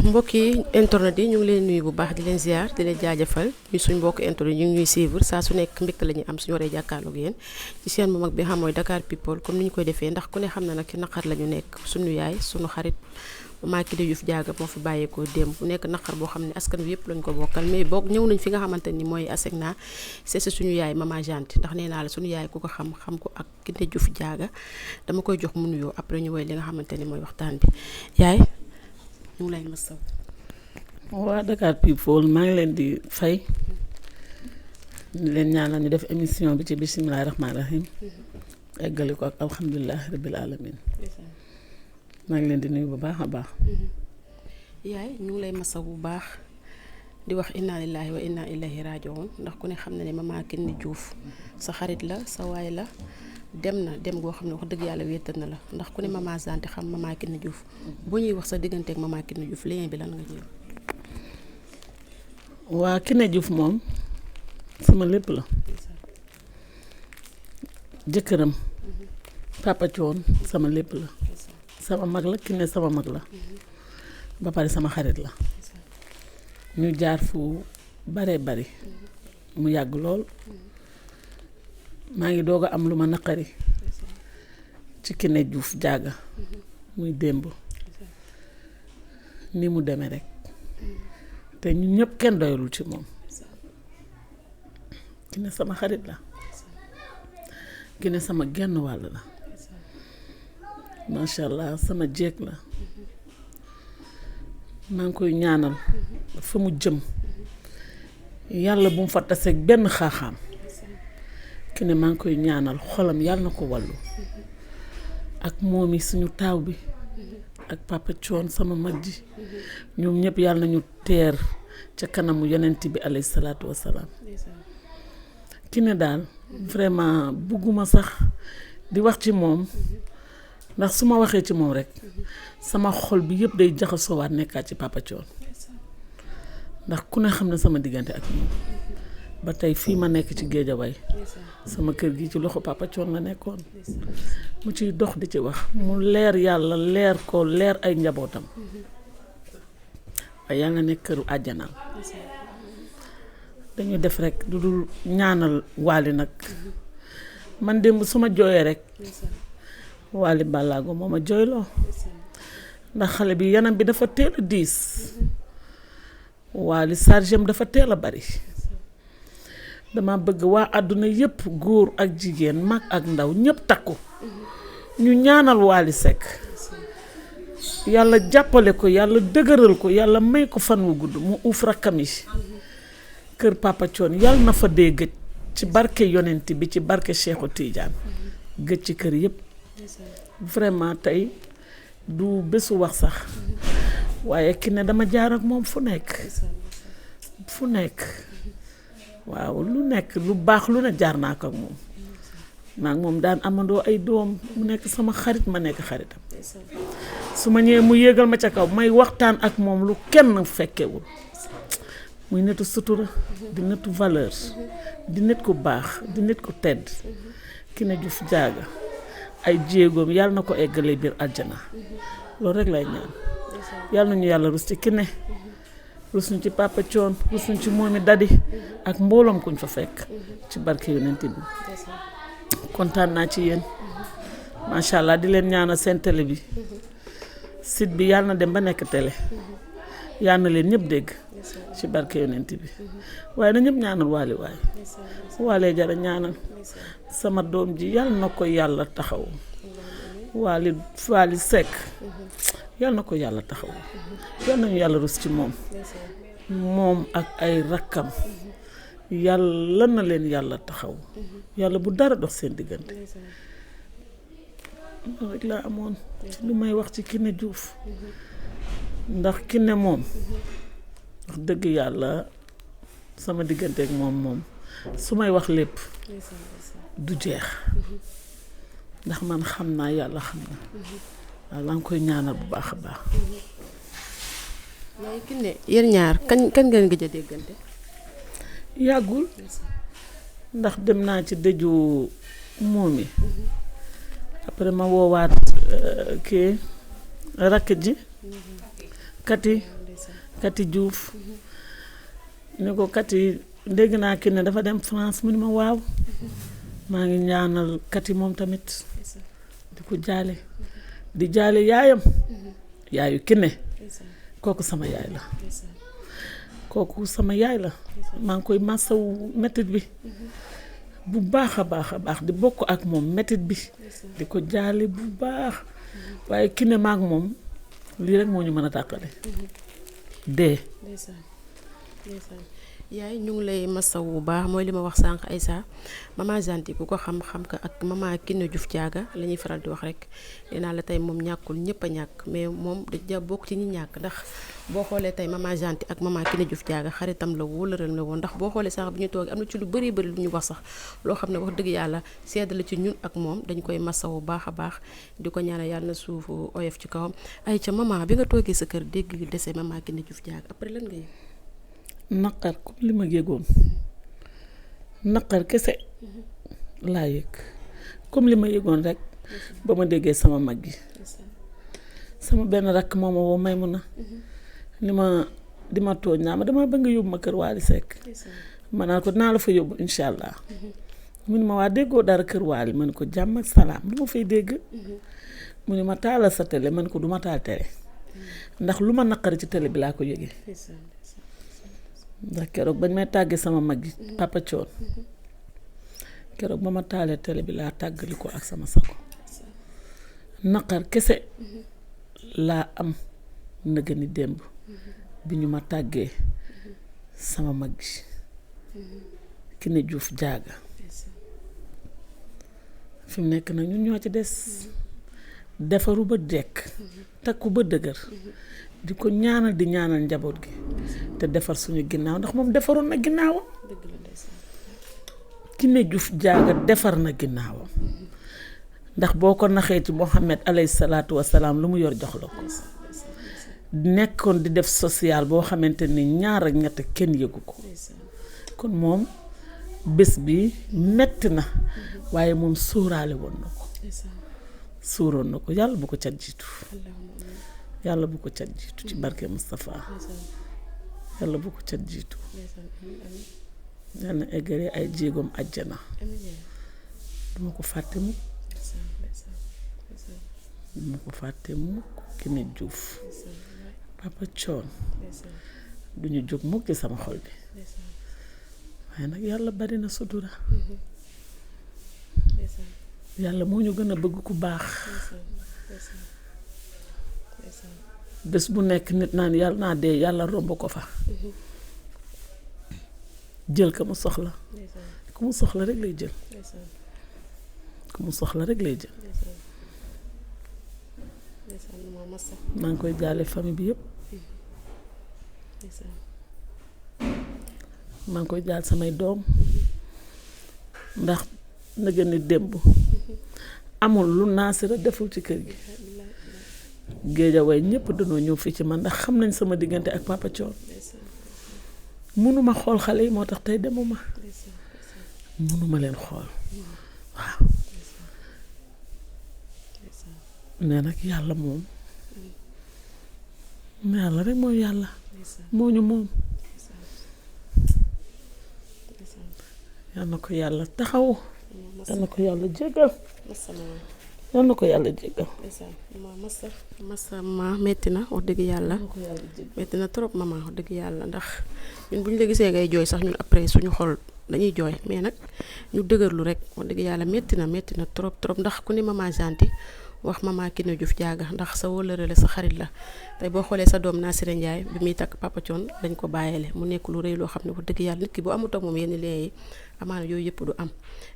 mbokk yi internet yi ñu ngi leen nuyu bu baax di leen ziar di leen jaajëfal ñu suñ mbokk internet ñu ngi ñuy suivre saa su nekk mbégte la ñuy am suñu waree jàkkaarloog yéen ci seen bu mag bi xam mooy Dakar People comme ni ñu koy defee ndax ku ne xam na nag ci naqar la ñu nekk suñu yaay suñu xarit Mama Kine Diouf Diaga moo fi bàyyeekoo démb bu nekk naqar boo xam ne askan wi yëpp lañ ko bokkal mais boog ñëw nañ fi nga xamante ni mooy ASECNA c'est suñu yaay Mama Janti ndax nee naa la suñu yaay ku ko xam ko ak Kine Diouf Diaga dama koy jox mu nuyoo après ñu woy li nga xamante ni mooy waxtaan bi yaay ñu ngi lay masaw. waa Dakar People maa ngi leen di fay ñu leen ñaanal ñu def émission bi ci bisimilah rahmaani rahim eggali ko ak alhamdulilah rabbil alamin maa ngi leen di nuyu bu baax a baax. yaay ñu ngi lay masaw bu baax di wax inna lillahi wa inna ilayhi rajiun ndax ku ne xam na ne Mama Kine Diouf sa xarit la sa waay la dem na dem goo xam ne wax dëgg yàlla wéetal na la ndax ku ne Mama Janti xam Mama Kine Diouf bu ñuy wax sa digganteeg Mama Kine Diouf lien bi lan nga jël. waa Kine Diouf moom sama lépp la jëkkëram Papa Thione sama lépp la sama mag la Kine sama mag la ba pare sama xarit la ñu jaar fu bare bari mu yàgg lool maa ngi doog a am lu ma naqari ci Kine Diouf Diaga muy démb ni mu demee rek te ñun ñëpp kenn doyalul ci moom Kine sama xarit la Kine sama genn wàll la macha allah sama jéeg la maa ngi koy ñaanal fa mu jëm yàlla bu mu fa taseeg benn xaaxaam Kine maa ngi koy ñaanal xolam yàlla na ko wàllu ak moom yi suñu taaw bi ak Papa Thione sama mag ji ñoom ñëpp yàlla nañu teer ca kanamu yonent bi alayhi salaatu wassalaam Kine daal vraiment bugguma sax di wax ci moom ndax su ma waxee ci moom rek sama xol bi yëpp day jaxasoowaat nekkaat ci Papa Thione ndax ku ne xam ne sama diggante ak moom ba tey fii ma nekk ci Géejawaay sama kër gi ci loxo Papa Thione la nekkoon mu ciy dox di ci wax mu leer yàlla leer ko leer ay njabootam waaye yàlla nekk këru àjjanaam dañu def rek du dul ñaanal Wally nag man démb su ma jooyee rek Wally Ballago moo ma jooyloo ndax xale bi yanam bi dafa teel a diis Wally sargem dafa teel a bari dama bëgg waa àdduna yépp góor ak jigéen mag ak ndaw ñépp takku ñu ñaanal Wally Seck yàlla jàppale ko yàlla dëgëral ko yàlla may ko fan wu gudd mu uuf rakkam yi kër Papa Thione yàlla na fa dee gëj ci barke yonent bi ci barke Cheikhu Tidiane gëj ci kër yépp vraiment tey du bésu wax sax waaye Kine dama jaar ak moom fu nekk waaw lu nekk lu baax lu ne jaar naa ko ak moom maa ngi moom daan amandoo ay doom mu nekk sama xarit ma nekk xaritam su ma ñëwee mu yéegal ma ca kaw may waxtaan ak moom lu kenn fekkewul muy nitu sutura di nitu valeur di nit ku baax di nit ku tedd Kine Diouf Diaga ay jéegoom yàlla na ko eggale biir aljana loolu rek lay ñaan yàlla nañu yàlla rus ci Kine rus ñu ci Papa Thione rus ñu ci moomi dadi ak mbooloom kuñ fa fekk ci barke yonent bi kontaan naa ci yéen macha allah di leen ñaanal seen télé bi site bi yàlla na dem ba nekk télé yàlla na leen ñëpp dégg ci barke yonent bi waaye na ñëpp ñaanal Wally Wally jara ñaanal sama doom ji yàlla na ko yàlla taxaw Wally Seck yàlla na ko yàlla taxaw yàlla nañu yàlla rus ci moom ak ay rakkam yàlla na leen yàlla taxaw yàlla bu dara dox seen diggante loolu rek laa amoon ci lu may wax ci Kine Diouf ndax Kine moom wax dëgg yàlla sama diggante ak moom su may wax lépp du jeex ndax man xam naa yàlla xam na waaw la nga koy ñaanal bu baax a baax. waaye Kine yéen ñaar kañ ngeen gëj a déggante. yàggul ndax dem naa ci dëju moomi après ma woowaat kii rakk ji Kati Kati Diouf ni ko Kati dégg naa ki ne dafa dem France mu ni ma waaw maa ngi ñaanal Kati moom tamit di ko jaale di jaale yaayam yaayu Kiné kooku sama yaay la kooku sama yaay la maa ngi koy masawu metit bi bu baax a baax di bokk ak moom metit bi di ko jaale bu baax waaye Kiné maak moom lii rek moo ñu mën a tàqale dee yaay ñu ngi lay masaw bu baax mooy li ma wax sànq Aïssa maman Janti ku ko xam ko ak maman Kiné Diouf Diaga la ñuy faral di wax rek nee naa la tey moom ñàkkul ñëpp a ñàkk mais moom da bokk ci ñi ñàkk ndax boo xoolee tey maman Janti ak maman Kiné Diouf Diaga xaritam la wóolëral la woon ndax boo xoolee sax bu ñu toogee am na ci lu bëri lu ñu wax sax loo xam ne wax dëgg yàlla sedd la ci ñun ak moom dañ koy masaw bu baax a baax di ko ñaanal yàlla na suufu oyof ci kawam ay ca maman bi nga toogee sa kër dégg li dese maman Kiné Diouf Diaga après lan nga yëg naqar comme li ma yëgoon naqar kese laa yëg comme li ma yëgoon rek ba ma déggee sama mag gi sama benn rakk mooma woo Maymuna ni ma di ma tooñ naa ma dama bëgg nga yóbbu ma kër Waly Seck ma naan ko dinaa la fa yóbbu incha allah mu ni ma waa déggoo dara kër Waly ma ne ko jàmm ak salaam lu ma fay dégg mu ni ma taalal sa télé ma ne ko du ma taal télé ndax lu ma naqari ci télé bi laa ko yëgee ndax keroog bañ may tàggee sama mag gi Papa Thione keroog ba ma taalee télé bi laa tàggali ko ak sama sago naqar kese laa am nëgë ni démb bi ñu ma tàggee sama mag gi Kiné Diouf Diaga fi mu nekk nag ñun ñoo ci des defaru ba dekk takku ba dëgër di ko ñaanal di ñaanal njaboot gi te defar suñu ginnaaw ndax moom defaroon na ginnaawam Kiné Diouf Diaga defar na ginnaawam ndax boo ko naxee ci Mohamed alayhi salaatu wasalaam lu mu yor jox la ko nekkoon di def social boo xamante ni ñaar ak ñett kenn yëgu ko kon moom bés bi metti na waaye moom sóoraale woon na ko sóoroon na ko yàlla bu ko cat jiitu yàlla bu ko cat jiitu ci barke Moustapha yàlla bu ko cat jiitu yàlla na eggale ay jéegoom àjjana duma ko fàtte mukk duma ko fàtte mukk Kiné Diouf Papa Thione duñu jóg mukk ci sama xol bi waaye nag yàlla bari na sutura yàlla moo ñu gën a bëgg ku baax bés bu nekk nit naan yàlla naa dee yàlla romb ko fa jël ka mu soxla ku mu soxla rek lay jël ku mu soxla rek lay jël maa ngi koy jaale famille bi yëpp maa ngi koy jaal samay doom ndax nëgë ni démb amul lu Naasira deful ci kër gi Géejawaay ñëpp dañoo ñëw fii ci man ndax xam nañ sama diggante ak Papa Thione mënuma xool xale yi moo tax tey demuma mënuma leen xool waaw mais nag yàlla moom yàlla rek mooy yàlla moo ñu moom yal na ko yàlla taxaw yal na ko yàlla jéggal yal na ko yàlla jéggal masa ma metti na wax dëgg yàlla metti na trop maman wax dëgg yàlla ndax ñun bu ñu la gisee ngay jooy sax ñun après suñu xol dañuy jooy mais nag ñu dëgërlu rek wax dëgg yàlla metti na trop ndax ku ne maman Janti wax maman Kiné Diouf Diaga ndax sa wóllëre la sa xarit la tey boo xoolee sa doom Nassiré Ndiaye bi muy takk Papa Thione dañ ko bàyyile mu nekk lu rëy loo xam ne wax dëgg yàlla nit ki bu amut ak moom yenn léegi amaana yooyu yëpp du am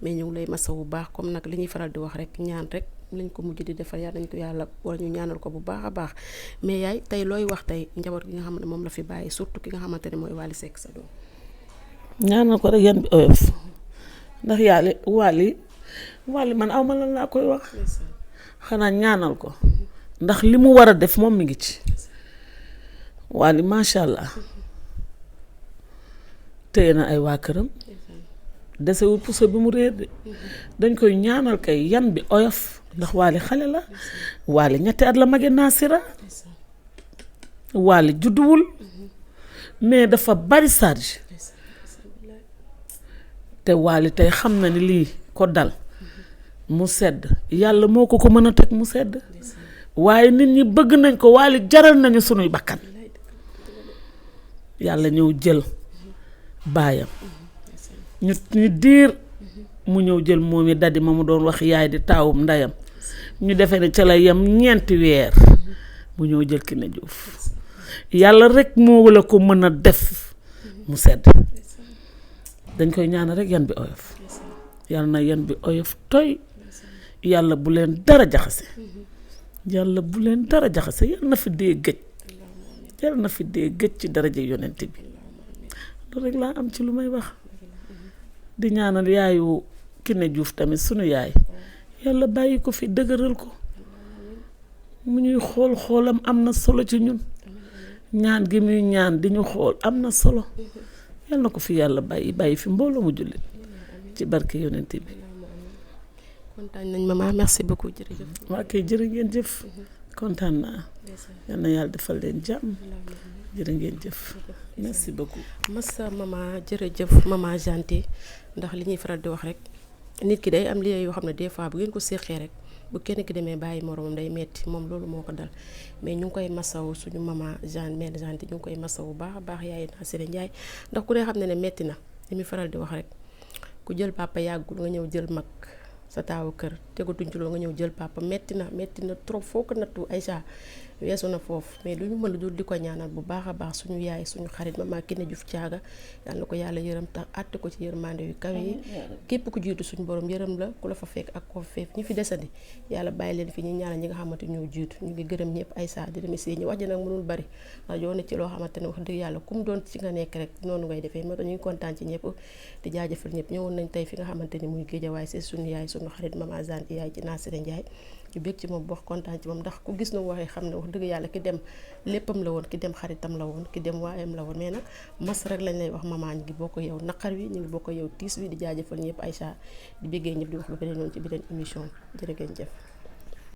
mais ñu ngi lay masa bu baax comme nag li ñuy faral di wax rek ñaan rek lañ ko mujj di defal yàlla nañ ko yàlla wala ñu ñaanal ko bu baax a baax mais yaay tey looy wax tey njaboot gi nga xam ne moom la fi bàyyi surtout ki nga xamante ne mooy Waly Seck sa doom ñaanal ko rek yan bi oyof ndax yàlla Waly man aw ma lan laa koy wax xanaa ñaanal ko ndax li mu war a def moom mi ngi ci Waly macha allah téye na ay waa këram desewul puso bi mu réer de dañ koy ñaanal kay yan bi oyof ndax Waly xale la Waly ñetti at la mage Nassira Waly judduwul mais dafa bari charge te Wally tey xam na ni lii ko dal mu sedd yàlla moo ko mën a teg mu sedd waaye nit ñi bëgg nañ ko Wally jaral nañu sunuy bakkan yàlla ñëw jël baayam ñu diir mu ñëw jël moom i dadi ma mu doon wax yaay di taawum ndeyam ñu defee ne ca la yem 4 weer mu ñëw jël Kiné Diouf yàlla rek moo la ko mën a def mu sedd dañ koy ñaanal rek yan bi oyof yàlla na yan bi oyof toy yàlla bu leen dara jaxase yàlla bu leen dara jaxase yàlla na fi dee gëj yàlla na fi dee gëj ci daraja yonent bi loolu rek laa am ci lu may wax di ñaanal yaayu Kiné Diouf tamit sunu yaay yàlla bàyyi ko fi dëgëral ko mu ñuy xoolam am na solo ci ñun ñaan gi muy ñaan di ñu xool am na solo yàlla na ko fi yàlla bàyyi fi mbooloo mu jullit ci barke yonent bi. kontaan nañ maman merci beaucoup jërëjëf. waa kay jërë ngeen jëf kontaan naa yal na yàlla defal leen jàmm jërë ngeen jëf merci beaucoup. massa maman jërëjëf maman Janté ndax li ñuy faral di wax rek nit ki day am li yoo xam ne des fois bu ngeen ko séqee rek bu kenn ki demee bàyyi moromam day metti moom loolu moo ko dal mais ñu ngi koy masawu suñu maman mère Janté ñu ngi koy masawu baax a baax yaay Nasiré Ndiaye ndax ku ne xam ne metti na li muy faral di wax rek ku jël papa yàggul nga ñëw jël mag sa taawu kër tegatuñ ci loolu nga ñëw jël papa metti na trop foo ko nattu Aïcha weesu na foofu mais lu ñu mën a dul di ko ñaanal bu baax a baax suñu yaay suñu xarit maman Kiné Diouf Thiaga yàlla na ko yàlla yërëm tax àtte ko ci yërmande yu kawe yi képp ku jiitu suñu borom yërëm la ku la fa fekk ak ko fa fekk ñi fi desandi yàlla bàyyi leen fi ñu ñaanal ñi nga xamante ñoo jiitu ñu ngi gërëm ñëpp Aïcha di remercier ñi wax ji nag mënul bari ndax yow na ci loo xamante ne wax dëgg yàlla ku mu doon ci nga nekk rek noonu ngay defee moo tax ñu ngi kontaan ci ñëpp di jaajëfal ñëpp ñëwoon nañ tey fi nga xamante ni muy Guédiawaye c'est suñu yaay suñu xarit maman Janté yaay ci Nasiré Ndiaye ñu bég ci moom bu wax kontaan ci moom ndax ku gis na waxee xam ne wax dëgg yàlla ki dem léppam la woon ki dem xaritam la woon ki dem waayam la woon mais nag mas rek lañ lay wax maman ñu ngi bokk yow naqar wi ñu ngi bokk yow tiis wi di jaajëfal ñëpp Aïcha di béggee ñëpp di wax lu beneen noonu ci beneen émission jërë ngeen jëf